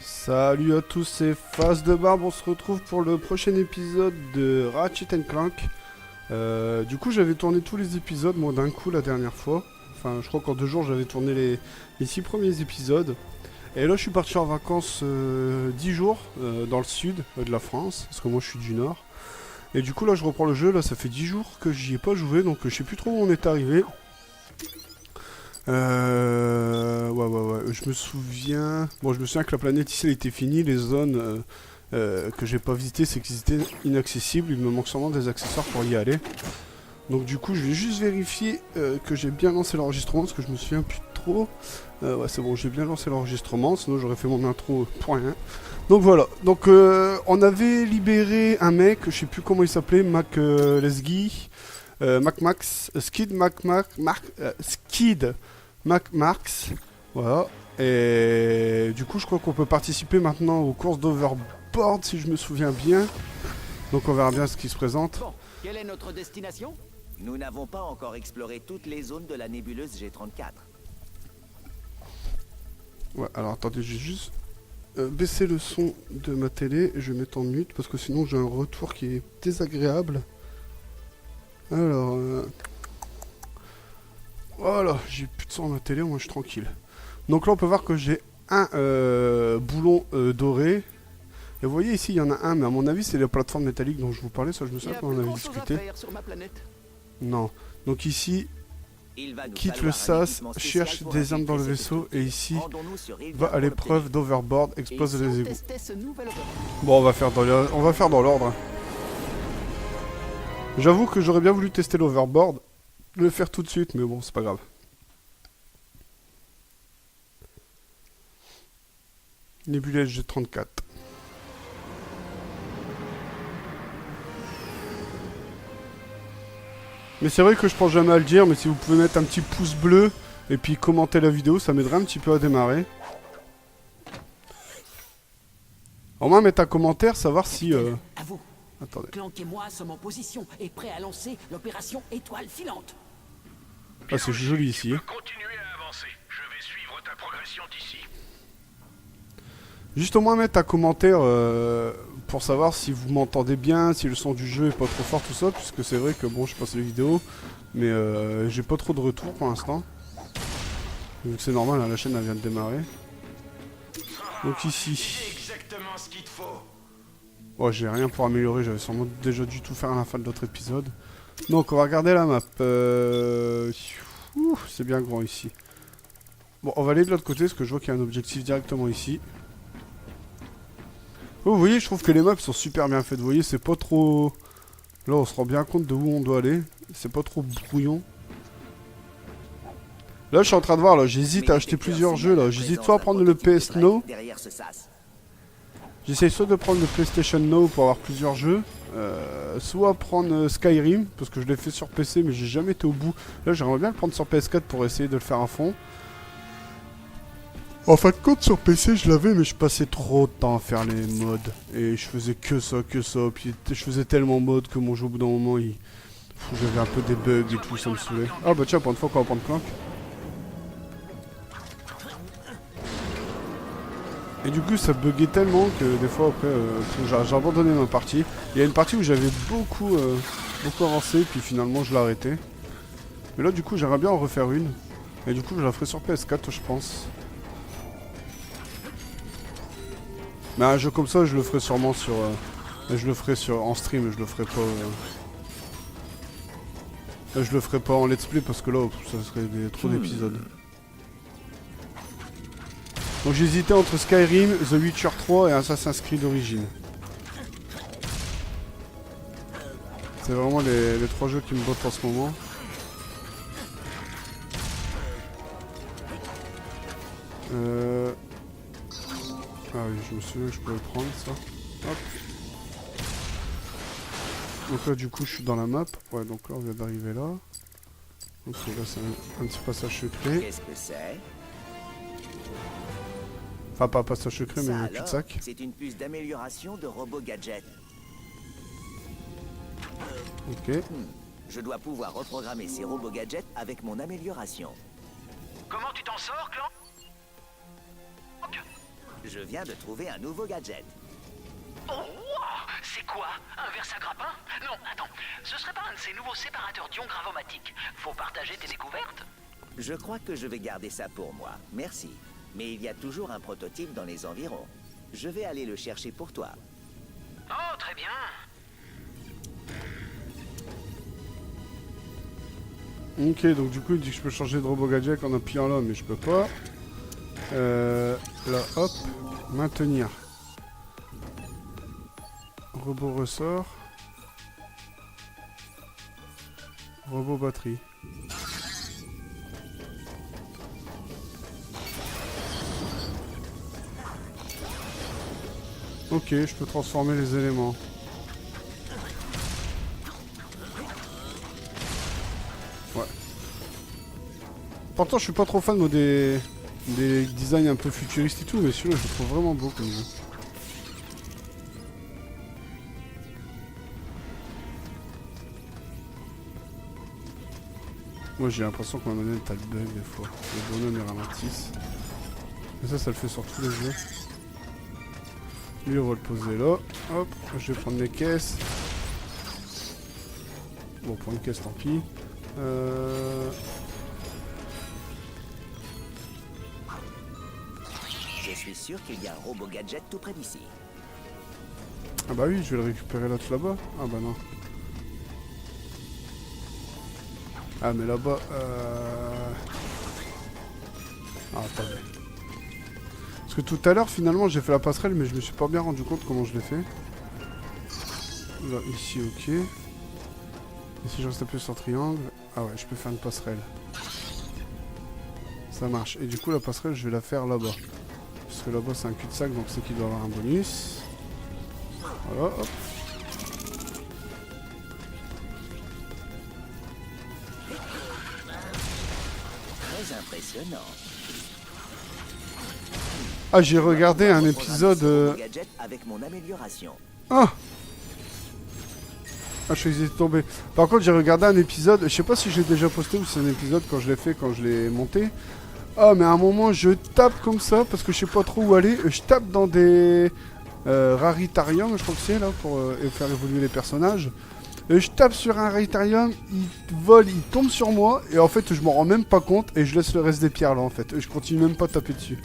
Salut à tous, c'est Face de Barbe, on se retrouve pour le prochain épisode de Ratchet Clank. Du coup j'avais tourné tous les épisodes moi d'un coup la dernière fois. Enfin je crois qu'en 2 jours j'avais tourné les 6 premiers épisodes. Et là je suis parti en vacances 10 jours dans le sud de la France, parce que moi je suis du nord. Et du coup là je reprends le jeu, là ça fait 10 jours que j'y ai pas joué, donc je sais plus trop où on est arrivé. Ouais, je me souviens... Bon, je me souviens que la planète ici, elle était finie, les zones que j'ai pas visitées, c'est qu'ils étaient inaccessibles, il me manque sûrement des accessoires pour y aller. Donc du coup, je vais juste vérifier que j'ai bien lancé l'enregistrement, parce que je me souviens plus trop. Ouais, c'est bon, j'ai bien lancé l'enregistrement, sinon j'aurais fait mon intro pour rien. Donc voilà, donc on avait libéré un mec, je sais plus comment il s'appelait, Mac Lesguy, Skid Mac-Max, voilà. Et du coup, je crois qu'on peut participer maintenant aux courses d'overboard, si je me souviens bien. Donc on verra bien ce qui se présente. Bon, quelle est notre destination? Nous n'avons pas encore exploré toutes les zones de la nébuleuse G34. Ouais, alors attendez, j'ai juste baissé le son de ma télé. Je vais mettre en mute parce que sinon j'ai un retour qui est désagréable. Alors, voilà, j'ai plus de son à ma télé, moi je suis tranquille. Donc là on peut voir que j'ai un boulon doré. Et vous voyez ici il y en a un, mais à mon avis c'est les plateformes métalliques dont je vous parlais, ça je me souviens qu'on en avait discuté. Non, donc ici, quitte le sas, cherche des armes dans le vaisseau, et ici, va à l'épreuve d'overboard, explose les égouts. Bon, on va faire dans l'ordre. J'avoue que j'aurais bien voulu tester l'overboard, le faire tout de suite, mais bon, c'est pas grave. Nébuleuse G34. Mais c'est vrai que je pense jamais à le dire, mais si vous pouvez mettre un petit pouce bleu et puis commenter la vidéo, ça m'aiderait un petit peu à démarrer. Au moins mettre un commentaire, savoir si... À vous. Attendez. Clank et moi sommes en position et prêts à lancer l'opération Étoile filante. Ah, c'est joli ici. Continuez à avancer. Je vais suivre ta progression d'ici. Juste au moins mettre un commentaire pour savoir si vous m'entendez bien, si le son du jeu est pas trop fort, tout ça, puisque c'est vrai que bon, je passe les vidéos, mais j'ai pas trop de retours pour l'instant. Donc c'est normal, hein, la chaîne elle vient de démarrer. Donc ici... Exactement ce qu'il te faut. Oh, j'ai rien pour améliorer, j'avais sûrement déjà dû tout faire à la fin de l'autre épisode. Donc on va regarder la map. C'est bien grand ici. Bon, on va aller de l'autre côté, parce que je vois qu'il y a un objectif directement ici. Oh, vous voyez, je trouve que les maps sont super bien faites. Vous voyez, c'est pas trop... Là, on se rend bien compte de où on doit aller. C'est pas trop brouillon. Là, je suis en train de voir, là, j'hésite à acheter plusieurs jeux, là. J'hésite soit à prendre le PS Now. J'essaye soit de prendre le PlayStation Now pour avoir plusieurs jeux. Soit prendre Skyrim, parce que je l'ai fait sur PC, mais j'ai jamais été au bout. Là, j'aimerais bien le prendre sur PS4 pour essayer de le faire à fond. En fin de compte, sur PC, je l'avais, mais je passais trop de temps à faire les mods. Et je faisais que ça. Puis je faisais tellement mode que mon jeu, au bout d'un moment, j'avais un peu des bugs et tout, ça me saoulait. Ah bah tiens, pour une fois qu'on va prendre Clank. Et du coup, ça buguait tellement que des fois, après, j'ai abandonné ma partie. Il y a une partie où j'avais beaucoup avancé, puis finalement, je l'ai arrêté. Mais là, du coup, j'aimerais bien en refaire une. Et du coup, je la ferai sur PS4, je pense. Mais un jeu comme ça, je le ferai sûrement sur... je le ferai en stream, je le ferai pas... je le ferai pas en let's play, parce que là, ça serait trop d'épisodes. Donc j'hésitais entre Skyrim, The Witcher 3 et Assassin's Creed Origins. C'est vraiment les 3 jeux qui me bottent en ce moment. Ah oui, je me souviens que je pouvais prendre ça. Hop. Donc là, du coup, je suis dans la map. Ouais, donc là, on vient d'arriver là. Ok, là, c'est un petit passage secret. Qu'est-ce que c'est? Enfin, pas un passage secret, mais Ça un cul-de-sac. C'est une puce d'amélioration de Robo Gadget. Ok. Je dois pouvoir reprogrammer ces robots gadgets avec mon amélioration. Comment tu t'en sors, Clank? Je viens de trouver un nouveau gadget. Oh, wow, c'est quoi? Un Versagrappin? Non, attends, ce serait pas un de ces nouveaux séparateurs d'ions gravomatiques. Faut partager tes découvertes. Je crois que je vais garder ça pour moi. Merci. Mais il y a toujours un prototype dans les environs. Je vais aller le chercher pour toi. Oh, très bien. Ok, donc du coup il dit que je peux changer de robot gadget en appuyant là, mais je peux pas. Là, hop, maintenir. Robot ressort. Robot batterie. Ok, je peux transformer les éléments. Ouais. Pourtant, je suis pas trop fan moi, des designs un peu futuristes et tout, mais celui-là, je le trouve vraiment beau comme jeu. Moi, j'ai l'impression que ma manette a le bug des fois. Les bonhommes les ralentissent. Mais ça le fait sur tous les jeux. Lui, on va le poser là. Hop, je vais prendre les caisses. Bon, pour une caisse, tant pis. Je suis sûr qu'il y a un robot gadget tout près d'ici. Ah bah oui, je vais le récupérer là-dessus là-bas. Ah bah non. Ah mais là-bas... Ah attendez. Parce que tout à l'heure finalement j'ai fait la passerelle mais je me suis pas bien rendu compte comment je l'ai fait. Là, ici ok. Et si je reste appuyé sur triangle... Ah ouais, je peux faire une passerelle. Ça marche. Et du coup la passerelle je vais la faire là-bas. Parce que là-bas c'est un cul-de-sac donc c'est qu'il doit avoir un bonus. Voilà, hop. Très impressionnant. Ah, j'ai regardé un épisode... Gadget avec mon amélioration. Ah! Ah, je suis tombé. Par contre, j'ai regardé un épisode, je sais pas si je l'ai déjà posté ou si c'est un épisode quand je l'ai fait, quand je l'ai monté. Ah, mais à un moment, je tape comme ça, parce que je sais pas trop où aller. Je tape dans des raritariums, je crois que c'est là, pour faire évoluer les personnages. Et je tape sur un raritarium, il vole, il tombe sur moi, et en fait, je m'en rends même pas compte, et je laisse le reste des pierres là, en fait. Et je continue même pas à taper dessus.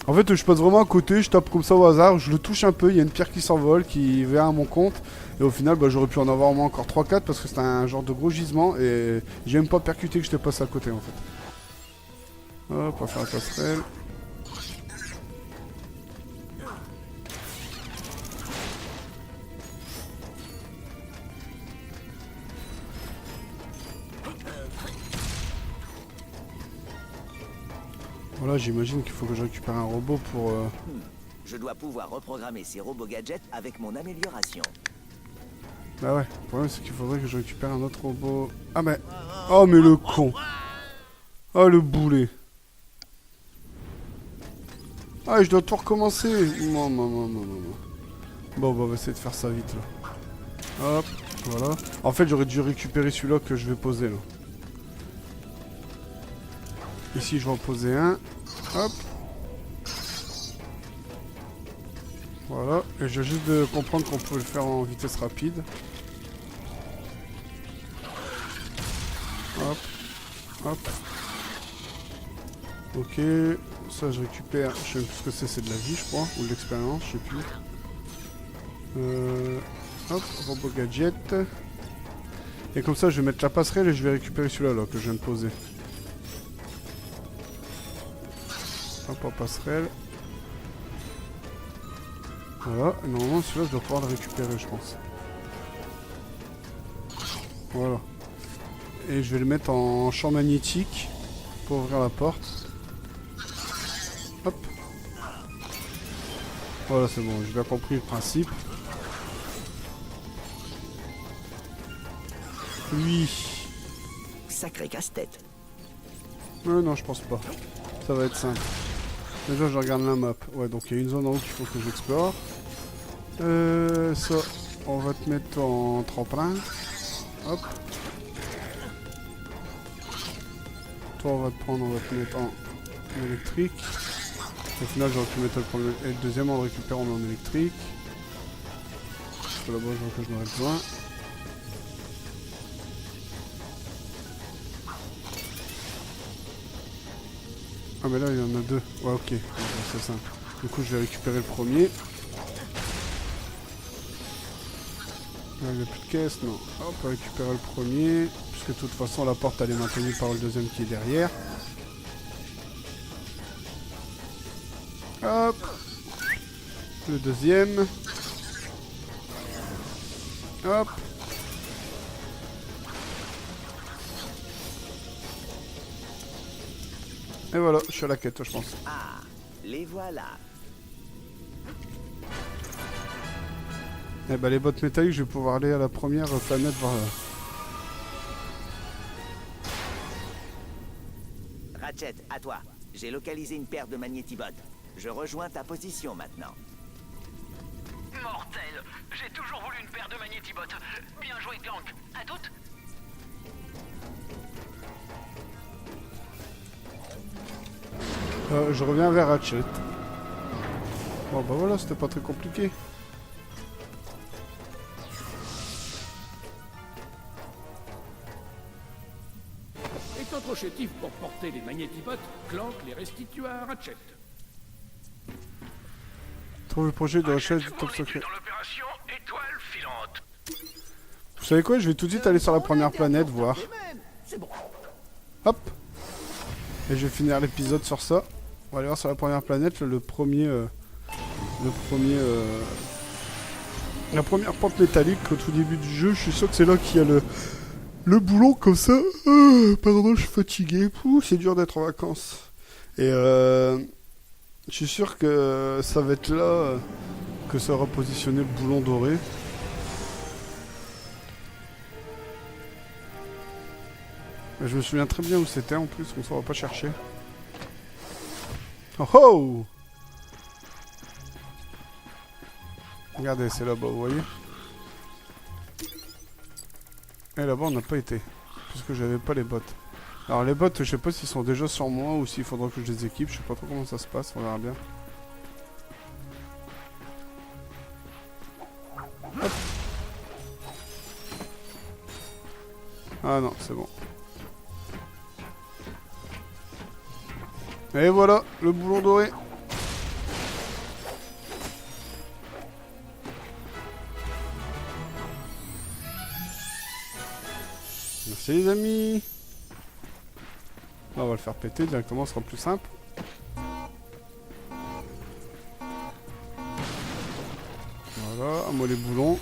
En fait, je passe vraiment à côté, je tape comme ça au hasard, je le touche un peu, il y a une pierre qui s'envole, qui vient à mon compte. Et au final, bah, j'aurais pu en avoir au moins encore 3-4 parce que c'était un genre de gros gisement et j'ai même pas percuté que je te passe à côté en fait. Hop, on va faire la passerelle. Voilà, j'imagine qu'il faut que je récupère un robot pour... Je dois pouvoir reprogrammer ces robots gadgets avec mon amélioration. Bah ouais, le problème c'est qu'il faudrait que je récupère un autre robot. Ah mais... Oh mais le con. Oh le boulet. Ah je dois tout recommencer. Non. Bon bah on va essayer de faire ça vite là. Hop, voilà. En fait j'aurais dû récupérer celui-là que je vais poser là. Ici je vais en poser un. Hop. Voilà, et je viens juste de comprendre qu'on peut le faire en vitesse rapide. Hop, hop. Ok, ça je récupère, je sais même plus ce que c'est de la vie je crois, ou de l'expérience, je sais plus. Hop, robot gadget. Et comme ça je vais mettre la passerelle et je vais récupérer celui-là là, que je viens de poser. Hop, en passerelle. Voilà, et normalement celui-là je dois pouvoir le récupérer je pense. Voilà. Et je vais le mettre en champ magnétique pour ouvrir la porte. Hop. Voilà c'est bon, j'ai bien compris le principe. Oui. Sacré casse-tête. Non je pense pas. Ça va être simple. Déjà je regarde la map. Ouais donc il y a une zone en haut qu'il faut que j'explore. Ça, on va te mettre en tremplin. Hop. Toi on va te prendre, on va te mettre en électrique. Au final, j'aurais pu mettre le premier et le deuxième en le récupérant en électrique. Parce que là-bas, je vois que je n'aurais besoin. Ah mais là il y en a deux. Ouais ok, c'est ça. Du coup je vais récupérer le premier. Là il n'y a plus de caisse, non. Hop, on va récupérer le premier. Puisque de toute façon la porte elle est maintenue par le deuxième qui est derrière. Hop. Le deuxième. Hop. Et voilà, je suis à la quête, je pense. Ah, les voilà. Eh ben les bottes métalliques, je vais pouvoir aller à la première planète voir. Ratchet, à toi. J'ai localisé une paire de magnétibots. Je rejoins ta position maintenant. Mortel. J'ai toujours voulu une paire de magnétibots. Bien joué, Clank. À toutes. Je reviens vers Ratchet. Bon bah voilà, c'était pas très compliqué. Étant trop chétif pour porter les magnétibots, Clank les restitua à Ratchet. Trouve le projet de recherche du Pour top les secret. dans l'opération Étoile filante. Vous savez quoi, je vais tout de suite aller sur la première planète voir. C'est bon. Hop. Et je vais finir l'épisode sur ça. On va aller voir sur la première planète le premier... la première porte métallique au tout début du jeu. Je suis sûr que c'est là qu'il y a le boulon comme ça. Pardon, je suis fatigué. Pouh, c'est dur d'être en vacances. Et je suis sûr que ça va être là que sera positionné le boulon doré. Je me souviens très bien où c'était en plus, comme ça on va pas chercher. Oh oh! Regardez, c'est là-bas, vous voyez? Et là-bas on n'a pas été, puisque j'avais pas les bottes. Alors les bottes, je sais pas s'ils sont déjà sur moi ou s'il faudra que je les équipe, je sais pas trop comment ça se passe, on verra bien. Hop. Ah non, c'est bon. Et voilà, le boulon doré. Merci les amis. Là, on va le faire péter directement, ce sera plus simple. Voilà, à moi les boulons.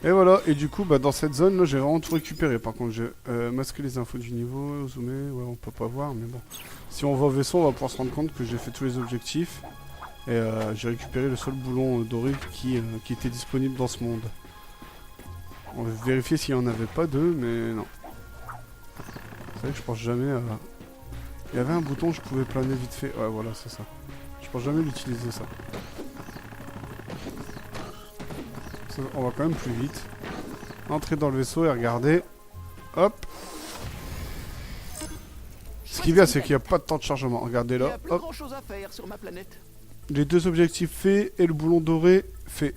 Et voilà, et du coup, bah, dans cette zone, là, j'ai vraiment tout récupéré. Par contre, j'ai masqué les infos du niveau, zoomé, ouais, on peut pas voir, mais bon. Si on va au vaisseau, on va pouvoir se rendre compte que j'ai fait tous les objectifs. Et j'ai récupéré le seul boulon doré qui était disponible dans ce monde. On va vérifier s'il n'y en avait pas deux, mais non. C'est vrai que je pense jamais à... Il y avait un bouton, je pouvais planer vite fait. Ouais, voilà, c'est ça. Je pense jamais l'utiliser, ça. On va quand même plus vite. Entrer dans le vaisseau et regarder. Hop. Ce qui est bien, c'est qu'il n'y a pas de temps de chargement. Regardez Il n'y là. a plus Hop. grand chose à faire sur ma planète. Les deux objectifs faits et le boulon doré fait.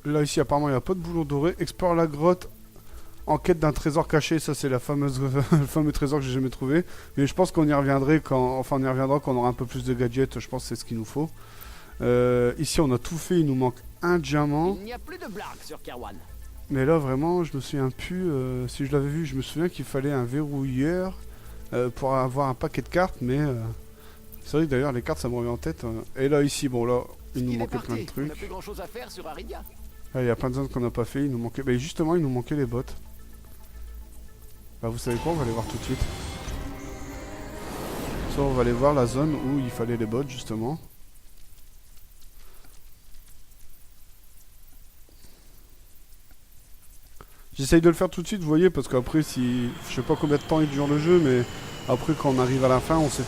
Là, ici, apparemment, il n'y a pas de boulon doré. Explore la grotte en quête d'un trésor caché. Ça, c'est la fameuse, le fameux trésor que j'ai jamais trouvé. Mais je pense qu'on y reviendrait quand... Enfin, on y reviendra quand on aura un peu plus de gadgets. Je pense que c'est ce qu'il nous faut. Ici, on a tout fait. Il nous manque un diamant. Il n'y a plus de blagues sur Kerwan. Mais là, vraiment, je me souviens plus. Si je l'avais vu, je me souviens qu'il fallait un verrouilleur pour avoir un paquet de cartes. Mais c'est vrai que d'ailleurs, les cartes, ça me revient en tête. Et là, ici, bon, là, il nous manquait plein de On trucs. n'a plus grand chose à faire sur Aridia. Là, il y a plein de zones qu'on n'a pas fait. Il nous manquait. Mais justement, il nous manquait les bottes. Bah, vous savez quoi? On va aller voir tout de suite. Ça, on va aller voir la zone où il fallait les bottes, justement. J'essaye de le faire tout de suite, vous voyez, parce qu'après, si... Je sais pas combien de temps il dure le jeu, mais... Après, quand on arrive à la fin, on sait...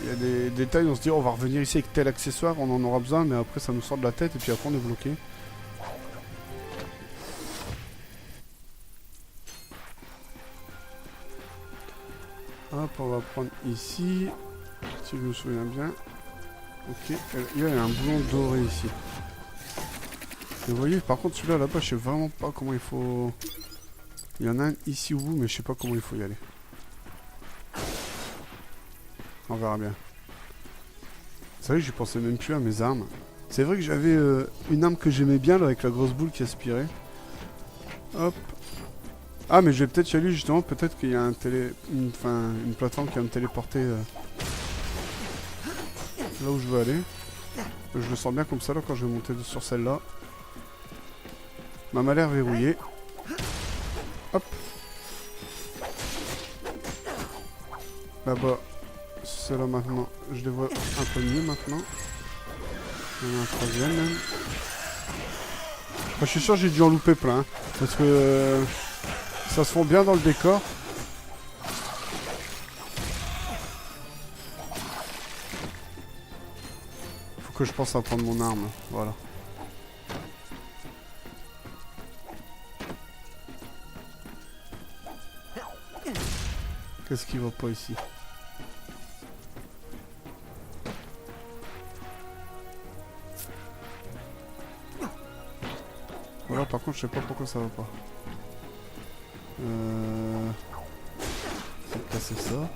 Il y a des détails, on se dit, on va revenir ici avec tel accessoire, on en aura besoin, mais après, ça nous sort de la tête, et puis après, on est bloqué. Hop, on va prendre ici, si je me souviens bien. Ok, il y a un boulon doré ici. Et vous voyez, par contre, celui-là, là-bas, je sais vraiment pas comment il faut... Il y en a un ici au bout, mais je sais pas comment il faut y aller. On verra bien. C'est vrai que j'y pensais même plus à mes armes. C'est vrai que j'avais une arme que j'aimais bien, là, avec la grosse boule qui aspirait. Hop. Ah, mais je vais peut-être y aller, justement, peut-être qu'il y a une plateforme qui va me téléporter là où je veux aller. Je le sens bien comme ça, là, quand je vais monter sur celle-là. Ma l'air verrouillée. Hop. Là-bas. Ceux-là maintenant, je les vois un peu mieux maintenant. Il y en a un troisième même. Enfin, je suis sûr que j'ai dû en louper plein. Hein, parce que ça se fond bien dans le décor. Faut que je pense à prendre mon arme. Voilà. Qu'est-ce qui va pas ici? Voilà, par contre, je sais pas pourquoi ça va pas. Faut passer ça.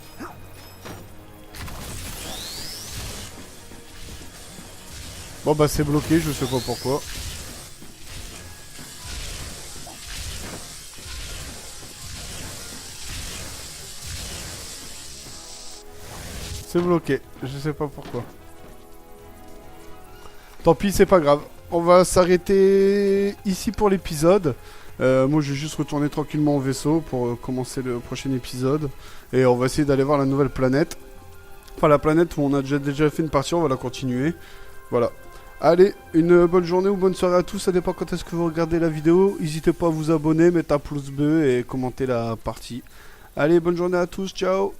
Bon bah c'est bloqué, je sais pas pourquoi. C'est bloqué, je sais pas pourquoi. Tant pis, c'est pas grave. On va s'arrêter ici pour l'épisode. Moi, je vais juste retourner tranquillement au vaisseau pour commencer le prochain épisode. Et on va essayer d'aller voir la nouvelle planète. Enfin, la planète où on a déjà fait une partie, on va la continuer. Voilà. Allez, une bonne journée ou bonne soirée à tous. Ça dépend quand est-ce que vous regardez la vidéo. N'hésitez pas à vous abonner, mettre un pouce bleu et commenter la partie. Allez, bonne journée à tous. Ciao!